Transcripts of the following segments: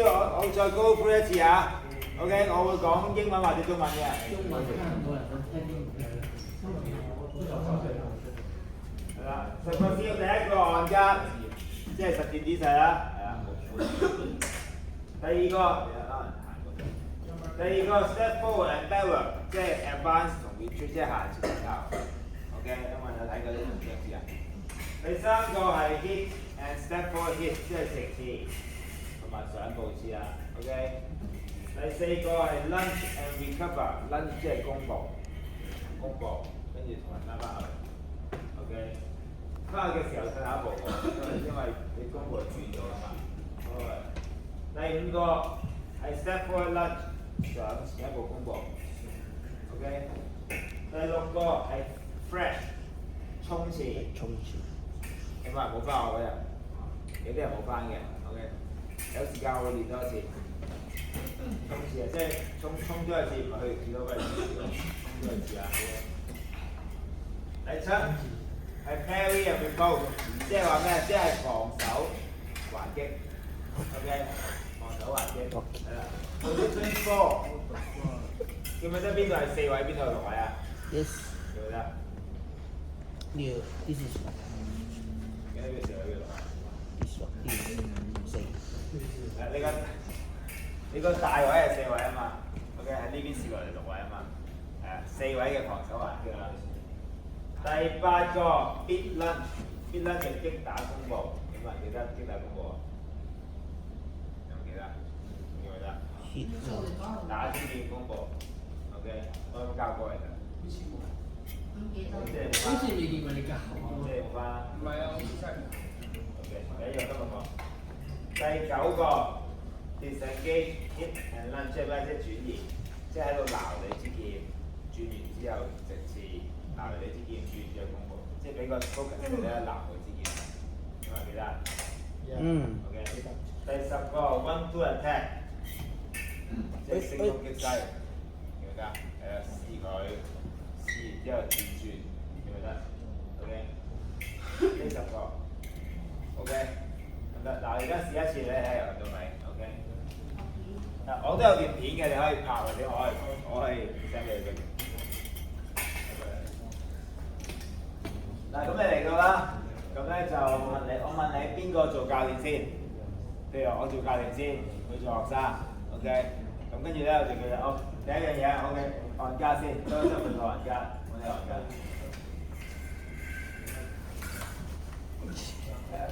我再 go through 一次啊。OK， 我會講英文或者中文嘅。中文看很多人都聽英文。係啦，首先第一個按家，即係實踐姿勢啦，係啊。第二個 step forward and backward， 即係 advance 同 retreat， 即係行前後。OK， 有冇人有睇過呢條知啊？第三個係 hit and step forward hit， 即係直刺同埋上步刺啦。OK。第四個係 lunge and recover，lunge 即係弓步，跟住同埋翻返去。OK。翻去嘅時候退下一步喎，因為你弓步轉咗啦嘛。好。第五個係 step forward lunge， 上前一步弓步。OK。第六個係 fresh 衝刺。有冇人冇翻學嗰日？有啲人冇翻嘅。OK。有時間我會練多一次。衝刺啊，即係衝咗一次，唔係去見到嗰陣時衝咗一次啊。第七係 parry and repulse， 即係話咩？即係防守還擊。OK， 防守還擊。係啦。Position 4， 記唔記得邊度係4位，邊度係6位啊 Yes。記唔記得？ Here, this is 記得邊4位邊度？ this one. This say. 你個大位係4位啊嘛 ，OK 喺呢邊試落嚟6位啊嘛，4位嘅防守還擊啦。第八個 beat lunge 係擊打弓步，有冇人記得擊打弓步啊？有冇記得？記唔記得？ Hit. 打天劍弓步 ，OK， 我有冇教過嚟㗎？好似未見過你教。即係冇翻。唔係啊，我真係。OK， 第一樣得個。第9個 disengage hit and lunge 即係咩？即係轉移，即係喺度撈你支劍，轉完之後直刺，撈你支劍，轉完之後弓步，即係俾個 focus 你咧撈佢支劍。有冇記得？OK。第10個 one two attack， 即係升攻擊勢，記唔記得？試佢，試完之後轉，記唔記得 ？OK。呢10個 OK。嗱，而家試一次咧，睇由到尾 ，OK。嗱，我都有段片嘅，你可以拍或者我可以 send 俾你嘅。嗱，咁你嚟到啦，咁咧就我問你邊個做教練先？譬如我做教練先，佢做學生 ，OK。咁跟住咧我就叫你，第一樣嘢 ，OK， 按家先，將身份老人家，我哋按家。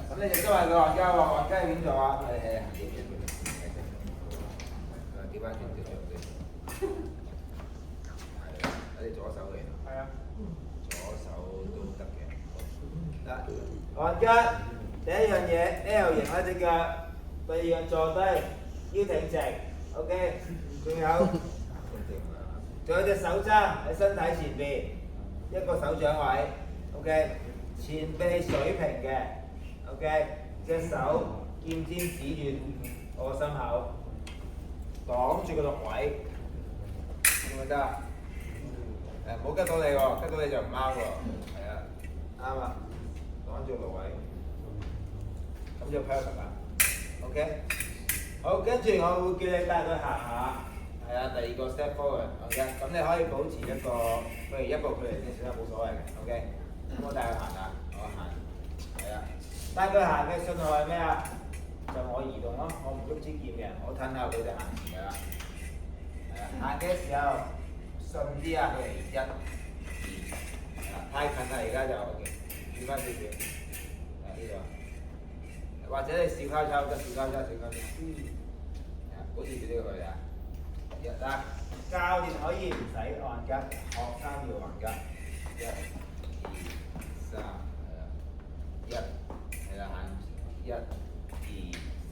咁你亦都係老人家喎，老人家點做啊？係調翻轉調先。係啊，你左手嚟。係啊。左手都得嘅。嗱，老人家第一樣嘢 L 型一隻腳，第二樣坐低，腰挺直 ，OK。仲有隻手踭喺身體前邊，一個手掌位 ，OK。前臂水平嘅。OK， 隻手劍尖指住我個心口，擋住個6位，得唔得啊？唔好吉到你喎，吉到你就唔啱喎。係啊，啱啊，擋住6位，咁就 perfect 啦。OK， 好，跟住我會叫你帶佢行下，係啊，第2個 step forward，OK， 咁你可以保持一個，譬如1步距離先算啦，冇所謂嘅。OK， 咁我帶佢行下，我行，係啊。帶佢行嘅信號係咩啊？就我移動咯，我唔喐支劍嘅，我褪後佢就行前㗎啦。係啊，行嘅時候順啲啊，佢嚟1、2，太近啦而家就 OK， 轉翻少少，呢度，或者你小交叉得，小交叉，好似呢個佢啊。嗱，教練可以唔使按吉，學生要按吉。1、2、3，係啦，1。係啦，行1、2、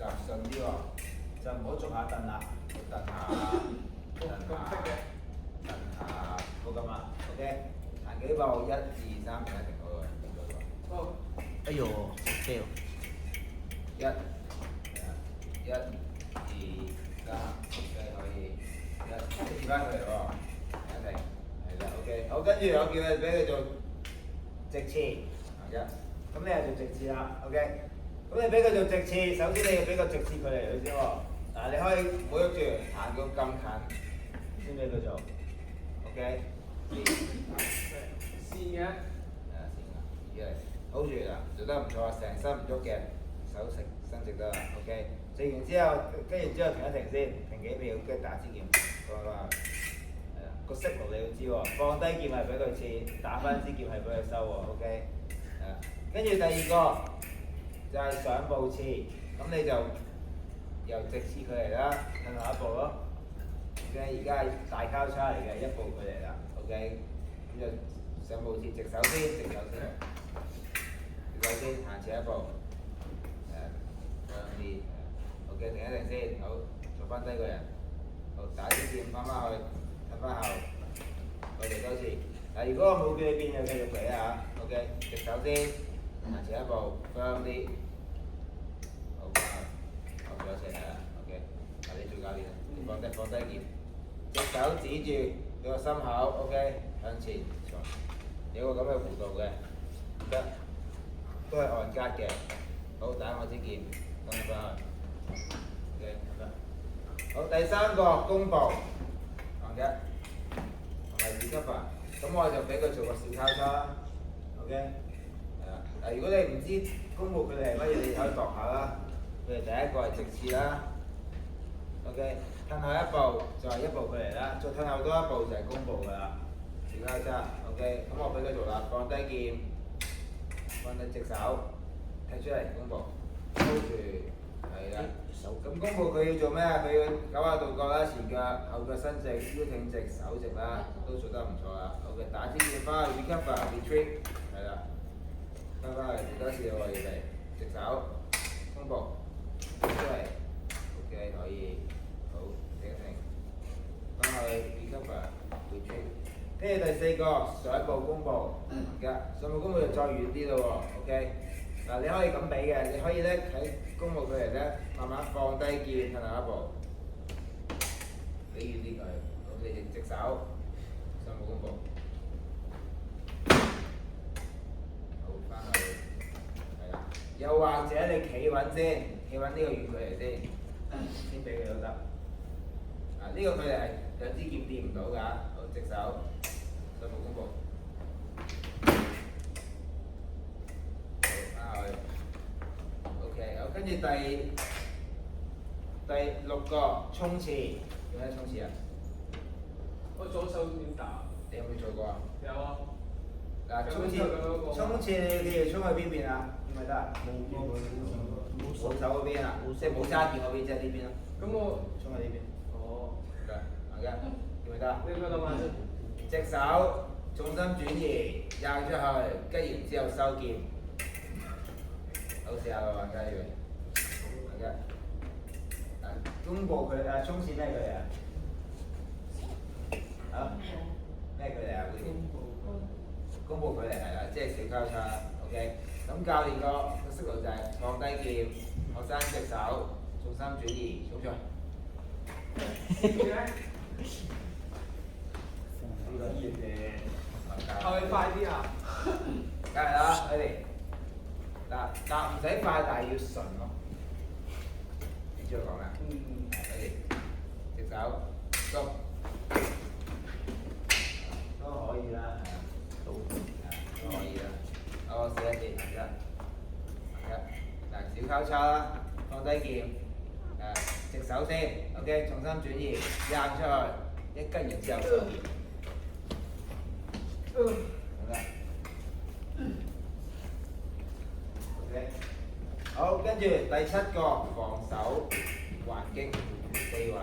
3，順啲喎，就唔好捉下凳啦，蹬下，冇咁啊 ，OK， 行幾步，1、2、3，停一停嗰個，停嗰個。好。哎呦，fail。1、2、3， OK 可以，1， 轉翻佢嚟喎，停一停，係啦 ，OK， 好，跟住我叫你俾佢做直刺，1。咁你係做直刺啦 ，OK。咁你俾佢做直刺，首先你要俾個直刺佢嚟佢先喎。嗱，你可以唔好喐住，行到咁近先俾佢做。OK， 線嘅。而家好住啦，做得唔錯，成身唔喐嘅，手伸直得啦。OK， 做完之後，跟住之後停一停先，停幾秒，跟住打支劍，放翻去。係啦，個 signal 你要知喎，放低劍係俾佢刺，打翻支劍係俾佢收喎。OK， 係啦，跟住第二個就係上步刺，咁你就由直刺佢嚟啦，向下一步咯。OK， 而家係大交叉嚟嘅，一步佢嚟啦。OK， 咁就上步刺，直手先，直手先。直手先行前一步，向啲，OK， 停一停先，好，坐翻低個人，好，打支劍翻返去，褪翻後，我哋多次。嗱，如果我冇叫你變，就繼續嚟啊 OK， 直手先，行前一步，向啲，好翻去，好，再一齊啊 OK， 嗱你做教練，放低劍，隻手指住你個心口 OK， 向前，有個咁嘅弧度嘅，得。都係按格嘅，好打我支劍，放翻去，OK 得。好，第三個弓步，按格，同埋2級法，咁我就俾佢做個小交叉 ，OK， 係啦。嗱，如果你唔知弓步佢哋係乜嘢，你可以度下啦。佢哋第一個係直刺啦 ，OK， 褪後一步就係一步佢嚟啦，再褪後多一步就係弓步㗎啦，小交叉 ，OK， 咁我俾佢做啦，放低劍。放低隻手，踢出嚟弓步，hold 住，係啦。咁弓步佢要做咩啊？佢要90度角啦，前腳、後腳伸直，腰挺直，手直啦，都做得唔錯啦。OK， 打支劍翻去 recover retreat， 係啦，翻返嚟多次喎，預備，隻手，弓步，出嚟 ，OK 可以，好，停一停，翻去 recover retreat。跟住第四個上一步弓步，而家上步弓步就再遠啲咯喎 ，OK。嗱你可以咁比嘅，你可以咧喺弓步佢嚟咧，慢慢放低劍，褪後一步，俾遠啲佢，好你直手上步弓步，好翻去，係啦。又或者你企穩先，企穩呢個遠距離先，先俾佢都得。呢個距離係兩支劍掂唔到㗎，好直手。上步弓步，好翻去 ，OK， 好，跟住第6個衝刺，點解衝刺啊？我左手點打？你有冇做過啊？有啊。嗱，衝刺你要衝去邊邊啊？邊咪得？冇手嗰邊啊，即係冇揸劍嗰邊，即係呢邊咯。咁我衝去呢邊。哦。得，見咪得？你覺得嘛？隻手重心轉移，扔出去，跟然之後收劍。好試下喎，嘉裕。好嘅。弓步佢衝刺咩佢嚟啊？啊？咩佢嚟啊？弓步佢嚟係啦，即係小交叉。OK。咁教練個思路就係放低劍，學生隻手重心轉移，衝出去。係咪快啲啊？梗係啦，你哋嗱唔使快，但係要順咯。你知我講咩？你哋隻手喐都可以啦，都可以啦。我試一次，嗱小交叉啦，放低劍，隻手先 ，OK， 重心轉移，扔出去，一跟完之後收劍。好啦，OK， 好，跟住第7個防守還擊4位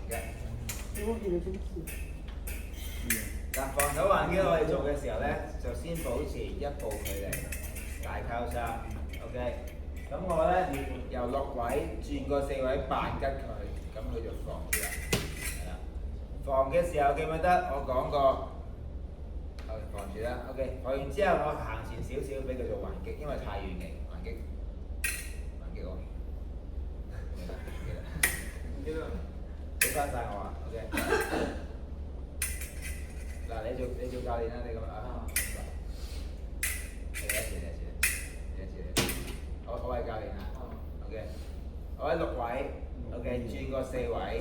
嘅。嗱，防守還擊我哋做嘅時候咧，就先保持1步距離，大交叉 ，OK。咁我咧由6位轉過4位扮吉佢，咁佢就防住啦，係啦。防嘅時候記唔記得我講過？防住啦 ，OK。防完之後，我行前少少俾佢做還擊，因為太遠嘅還擊我。唔記得。俾翻晒我啊 ，OK。嗱，你做教練啦，你咁啊。一次。我係教練啊 ，OK。我喺6位 ，OK， 轉過4 4位。